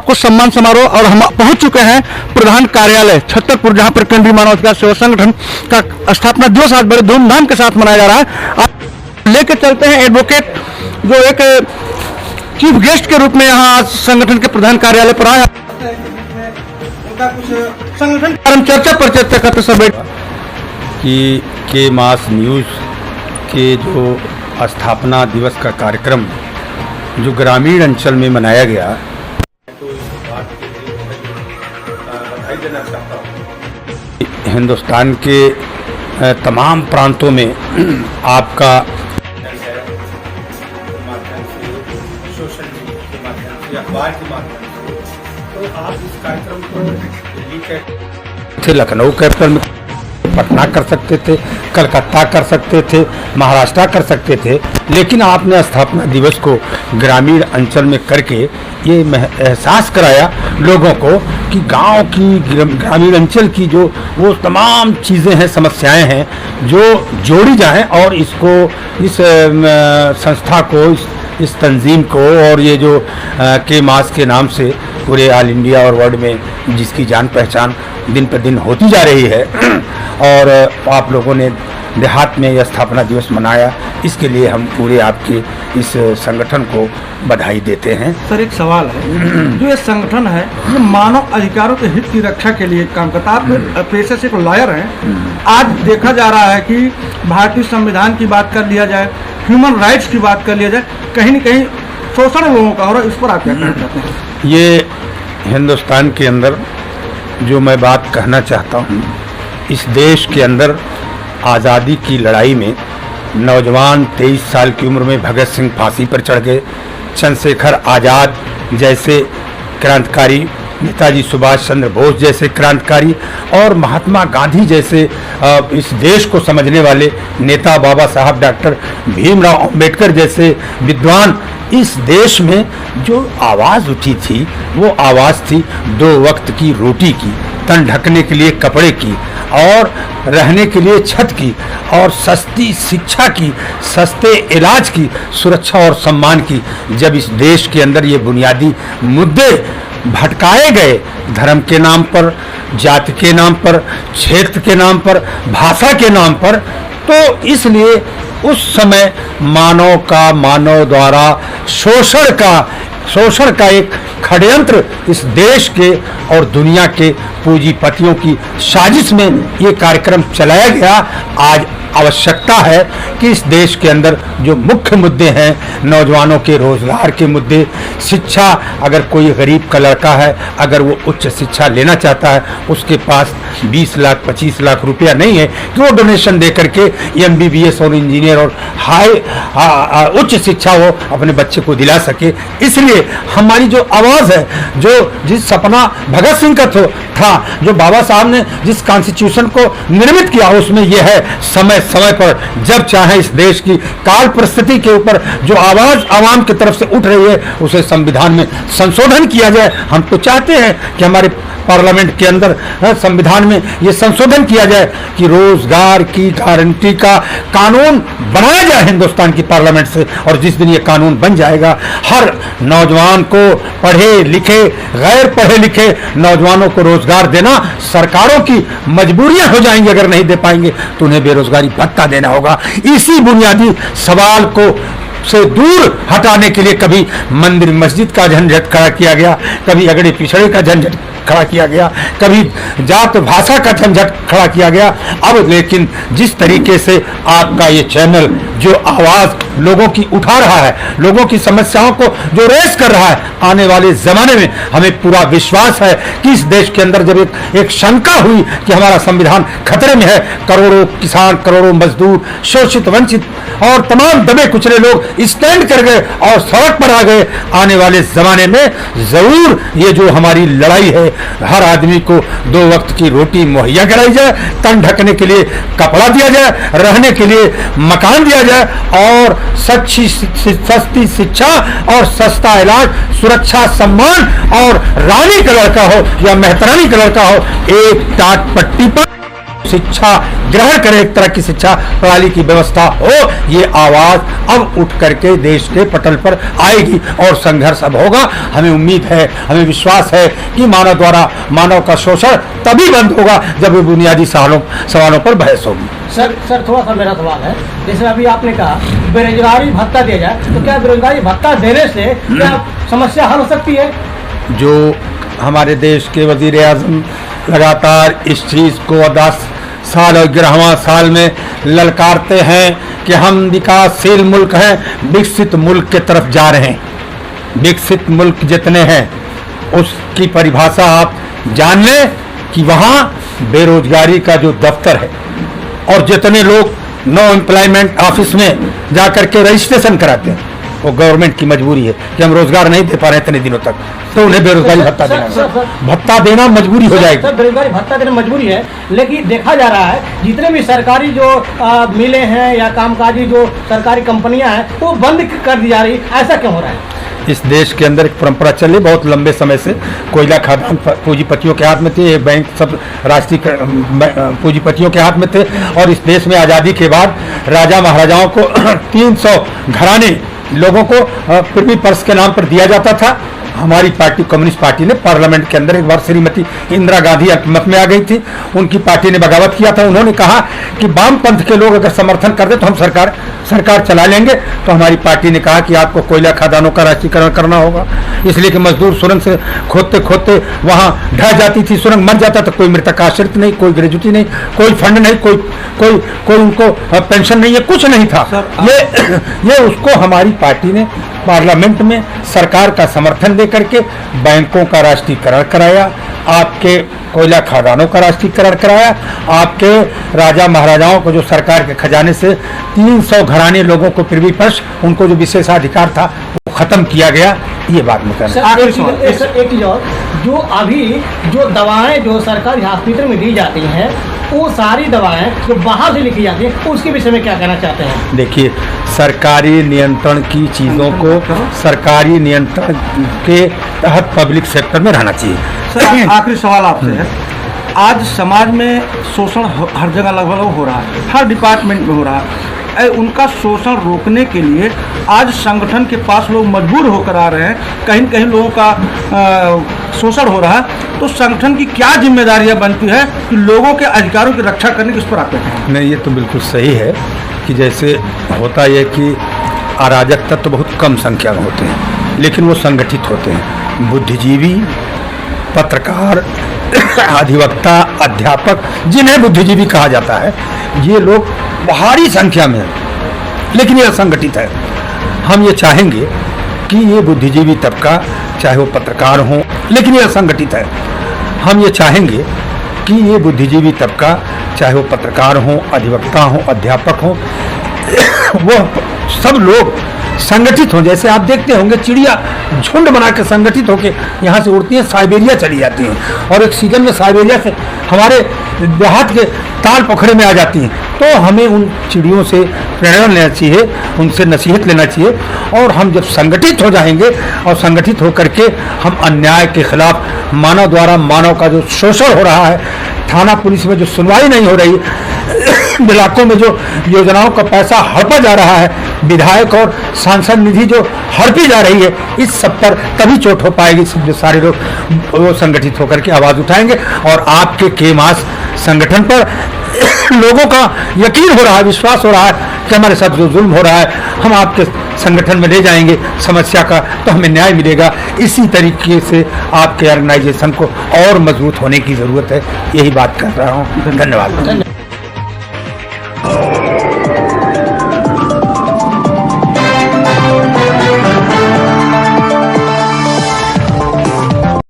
आपको सम्मान समारोह, और हम पहुंच चुके हैं प्रधान कार्यालय छतरपुर, जहां पर केंद्रीय मानव अधिकार सेवा संगठन का स्थापना दिवस आज बड़े धूमधाम के साथ मनाया जा रहा है। आप लेकर चलते हैं एडवोकेट, जो एक चीफ गेस्ट के रूप में यहाँ आज संगठन के प्रधान कार्यालय पर आए। उनका कुछ संगठन कारण चर्चा पर चर्चा करते समय कि के मास न्यूज़ के जो स्थापना दिवस का कार्यक्रम जो ग्रामीण अंचल में मनाया गया, तो इस बात के लिए बधाई देना चाहता हूँ। हिंदुस्तान के तमाम प्रांतों में आपका माध्यम से, सोशल मीडिया के माध्यम से, अखबार के माध्यम से, तो आप इस कार्यक्रम को दिल्ली थे, लखनऊ कैपिटल में, पटना कर सकते थे, कलकत्ता कर सकते थे, महाराष्ट्र कर सकते थे, लेकिन आपने स्थापना दिवस को ग्रामीण अंचल में करके ये एहसास कराया लोगों को कि गांव की, ग्रामीण अंचल की जो वो तमाम चीज़ें हैं, समस्याएं हैं, जो जोड़ी जाएं और इसको, इस संस्था को, इस तंजीम को, और ये जो के मास के नाम से पूरे ऑल इंडिया और वर्ल्ड में जिसकी जान पहचान दिन पर दिन होती जा रही है, और आप लोगों ने देहात में यह स्थापना दिवस मनाया, इसके लिए हम पूरे आपके इस संगठन को बधाई देते हैं। सर, एक सवाल है, जो ये संगठन है ये मानव अधिकारों के हित की रक्षा के लिए काम करता है। आप पेशे से एक लॉयर हैं। आज देखा जा रहा है कि भारतीय संविधान की बात कर लिया जाए, ह्यूमन राइट्स की बात कर लिया जाए, कहीं न कहीं शोषण लोगों का हो रहा है, इस पर आप क्या कहना चाहते हैं? ये हिंदुस्तान के अंदर जो मैं बात कहना चाहता हूँ, इस देश के अंदर आज़ादी की लड़ाई में नौजवान 23 साल की उम्र में भगत सिंह फांसी पर चढ़ गए, चंद्रशेखर आज़ाद जैसे क्रांतिकारी, नेताजी सुभाष चंद्र बोस जैसे क्रांतिकारी, और महात्मा गांधी जैसे इस देश को समझने वाले नेता, बाबा साहब डॉक्टर भीमराव अंबेडकर जैसे विद्वान, इस देश में जो आवाज़ उठी थी वो आवाज़ थी 2 वक्त की रोटी की, तन ढकने के लिए कपड़े की, और रहने के लिए छत की, और सस्ती शिक्षा की, सस्ते इलाज की, सुरक्षा और सम्मान की। जब इस देश के अंदर ये बुनियादी मुद्दे भटकाए गए, धर्म के नाम पर, जाति के नाम पर, क्षेत्र के नाम पर, भाषा के नाम पर, तो इसलिए उस समय मानव द्वारा शोषण का एक षड्यंत्र इस देश के और दुनिया के पूंजीपतियों की साजिश में ये कार्यक्रम चलाया गया। आज आवश्यकता है कि इस देश के अंदर जो मुख्य मुद्दे हैं, नौजवानों के रोजगार के मुद्दे, शिक्षा, अगर कोई गरीब का लड़का है, अगर वो उच्च शिक्षा लेना चाहता है, उसके पास 20 लाख 25 लाख रुपया नहीं है कि वो डोनेशन दे करके MBBS और इंजीनियर और उच्च शिक्षा वो अपने बच्चे को दिला सके। इसलिए हमारी जो आवाज़ है, जो जिस सपना भगत सिंह का था, जो बाबा साहब ने जिस कॉन्स्टिट्यूशन को निर्मित किया, उसमें यह है समय पर जब चाहे इस देश की काल परिस्थिति के ऊपर जो आवाज आवाम की तरफ से उठ रही है, उसे संविधान में संशोधन किया जाए। हम तो चाहते हैं कि हमारे पार्लियामेंट के अंदर, संविधान में ये संशोधन किया जाए कि रोजगार की गारंटी का कानून बनाया जाए हिंदुस्तान की पार्लियामेंट से, और जिस दिन ये कानून बन जाएगा, हर नौजवान को, पढ़े लिखे, गैर पढ़े लिखे नौजवानों को रोजगार देना सरकारों की मजबूरियां हो जाएंगी। अगर नहीं दे पाएंगे तो उन्हें बेरोजगारी भत्ता देना होगा। इसी बुनियादी सवाल को से दूर हटाने के लिए कभी मंदिर मस्जिद का झंझट खड़ा किया गया, कभी अगड़े पिछड़े का झंझट खड़ा किया गया, कभी जात भाषा का झंझट खड़ा किया गया। अब लेकिन जिस तरीके से आपका ये चैनल जो आवाज लोगों की उठा रहा है, लोगों की समस्याओं को जो रेस कर रहा है, आने वाले जमाने में हमें पूरा विश्वास है कि इस देश के अंदर जब एक शंका हुई कि हमारा संविधान खतरे में है, करोड़ों किसान, करोड़ों मजदूर, शोषित वंचित और तमाम दबे कुचले लोग स्टैंड कर गए और सड़क पर आ गए। आने वाले जमाने में जरूर ये जो हमारी लड़ाई है, हर आदमी को 2 वक्त की रोटी मुहैया कराई जाए, तन ढकने के लिए कपड़ा दिया जाए, रहने के लिए मकान दिया जाए, और सस्ती शिक्षा और सस्ता इलाज, सुरक्षा, सम्मान, और रानी का लड़का हो या मेहतरानी का लड़का हो, एक टाट पट्टी पर शिक्षा ग्रहण करें, एक तरह की शिक्षा प्रणाली की व्यवस्था हो, ये आवाज अब उठ करके देश के पटल पर आएगी और संघर्ष अब होगा। हमें उम्मीद है, हमें विश्वास है कि मानव द्वारा मानव का शोषण तभी बंद होगा जब ये बुनियादी सवालों पर बहस होगी। सर थोड़ा सा मेरा सवाल है, जैसे अभी आपने कहा बेरोजगारी भत्ता दिया जाए, तो क्या बेरोजगारी भत्ता देने से क्या समस्या हल हो सकती है? जो हमारे देश के वजीर आज़म लगातार इस चीज़ को 10 साल और 11वां साल में ललकारते हैं कि हम विकासशील मुल्क हैं, विकसित मुल्क के तरफ जा रहे हैं। विकसित मुल्क जितने हैं उसकी परिभाषा आप जान लें कि वहाँ बेरोजगारी का जो दफ्तर है और जितने लोग नो एम्प्लॉयमेंट ऑफिस में जा कर के रजिस्ट्रेशन कराते हैं, वो गवर्नमेंट की मजबूरी है कि हम रोजगार नहीं दे पा रहे इतने दिनों तक, तो उन्हें बेरोजगारी भत्ता देना मजबूरी हो जाएगी। सर बेरोजगारी भत्ता देना मजबूरी है, लेकिन देखा जा रहा है जितने भी सरकारी जो मिलें हैं या कामकाजी जो सरकारी कंपनियां हैं वो बंद कर दी जा रही, ऐसा क्यों हो रहा है? इस देश के अंदर एक परंपरा चली बहुत लंबे समय से, कोयला खादान पूंजीपतियों के हाथ में थे, बैंक सब राष्ट्रीय पूंजीपतियों के हाथ में थे, और इस देश में आज़ादी के बाद राजा महाराजाओं को 300 घराने लोगों को पृथ्वी पर्स के नाम पर दिया जाता था। हमारी पार्टी कम्युनिस्ट पार्टी ने पार्लियामेंट के अंदर एक बार श्रीमती इंदिरा गांधी मत में आ गई थी, उनकी पार्टी ने बगावत किया था। उन्होंने कहा कि वाम पंथ के लोग अगर समर्थन कर दे तो हम सरकार चला लेंगे, तो हमारी पार्टी ने कहा कि आपको कोयला खदानों का राष्ट्रीयकरण करना होगा, इसलिए कि मजदूर सुरंग से खोदते खोदते वहाँ ढह जाती थी, सुरंग मर जाता था, कोई मृतक आश्रित नहीं, कोई ग्रेजुटी नहीं, कोई फंड नहीं, कोई उनको पेंशन नहीं है, कुछ नहीं था। ये उसको हमारी पार्टी ने पार्लियामेंट में सरकार का समर्थन दे करके बैंकों का राष्ट्रीयकरण कराया, आपके कोयला खदानों का राष्ट्रीयकरण कराया, आपके राजा महाराजाओं को जो सरकार के खजाने से 300 घराने लोगों को पृथ्वी पर उनको जो विशेषाधिकार था वो खत्म किया गया। ये बात में करना एक चीज और, जो अभी जो दवाएं जो सरकारी हॉस्पिटल में दी जाती हैं वो सारी दवाएं जो बाहर से लिखी जाती हैं, उसके विषय में क्या कहना चाहते हैं? देखिए, सरकारी नियंत्रण की चीज़ों को सरकारी नियंत्रण के तहत पब्लिक सेक्टर में रहना चाहिए। सर आखिरी सवाल आपसे है, आज समाज में शोषण हर जगह लगभग हो रहा है, हर डिपार्टमेंट में हो रहा है, उनका शोषण रोकने के लिए आज संगठन के पास लोग मजबूर होकर आ रहे हैं, कहीं न कहीं लोगों का शोषण हो रहा है, तो संगठन की क्या जिम्मेदारियां बनती है कि लोगों के अधिकारों की रक्षा करने की इस पर आते हैं? नहीं, ये तो बिल्कुल सही है कि जैसे होता है कि अराजक तत्व बहुत कम संख्या में होते हैं, लेकिन वो संगठित होते हैं। बुद्धिजीवी, पत्रकार, अधिवक्ता, अध्यापक, जिन्हें बुद्धिजीवी कहा जाता है, ये लोग भारी संख्या में हैं, लेकिन ये असंगठित है। हम ये चाहेंगे कि ये बुद्धिजीवी तबका, चाहे वो पत्रकार हों, लेकिन ये असंगठित है। हम ये चाहेंगे कि ये बुद्धिजीवी तबका, चाहे वो पत्रकार हों, अधिवक्ता हों, अध्यापक हों, वो सब लोग संगठित हों। जैसे आप देखते होंगे चिड़िया झुंड बना के संगठित होकर यहाँ से उड़ती हैं, साइबेरिया चली जाती हैं, और एक सीजन में साइबेरिया से हमारे देहात के ताल पोखरे में आ जाती हैं। तो हमें उन चिड़ियों से प्रेरणा लेना चाहिए, उनसे नसीहत लेना चाहिए, और हम जब संगठित हो जाएंगे और संगठित होकर के हम अन्याय के खिलाफ, मानव द्वारा मानव का जो शोषण हो रहा है, थाना पुलिस में जो सुनवाई नहीं हो रही, इलाकों में जो योजनाओं का पैसा हड़पा जा रहा है, विधायक और सांसद निधि जो हड़पी जा रही है, इस सब पर तभी चोट हो पाएगी जो सारे लोग वो संगठित होकर के आवाज उठाएंगे। और आपके केमास संगठन पर लोगों का यकीन हो रहा है, विश्वास हो रहा है कि हमारे साथ जो जुल्म हो रहा है हम आपके संगठन में ले जाएंगे समस्या का, तो हमें न्याय मिलेगा। इसी तरीके से आपके ऑर्गेनाइजेशन को और मजबूत होने की जरूरत है, यही बात कर रहा हूँ। धन्यवाद।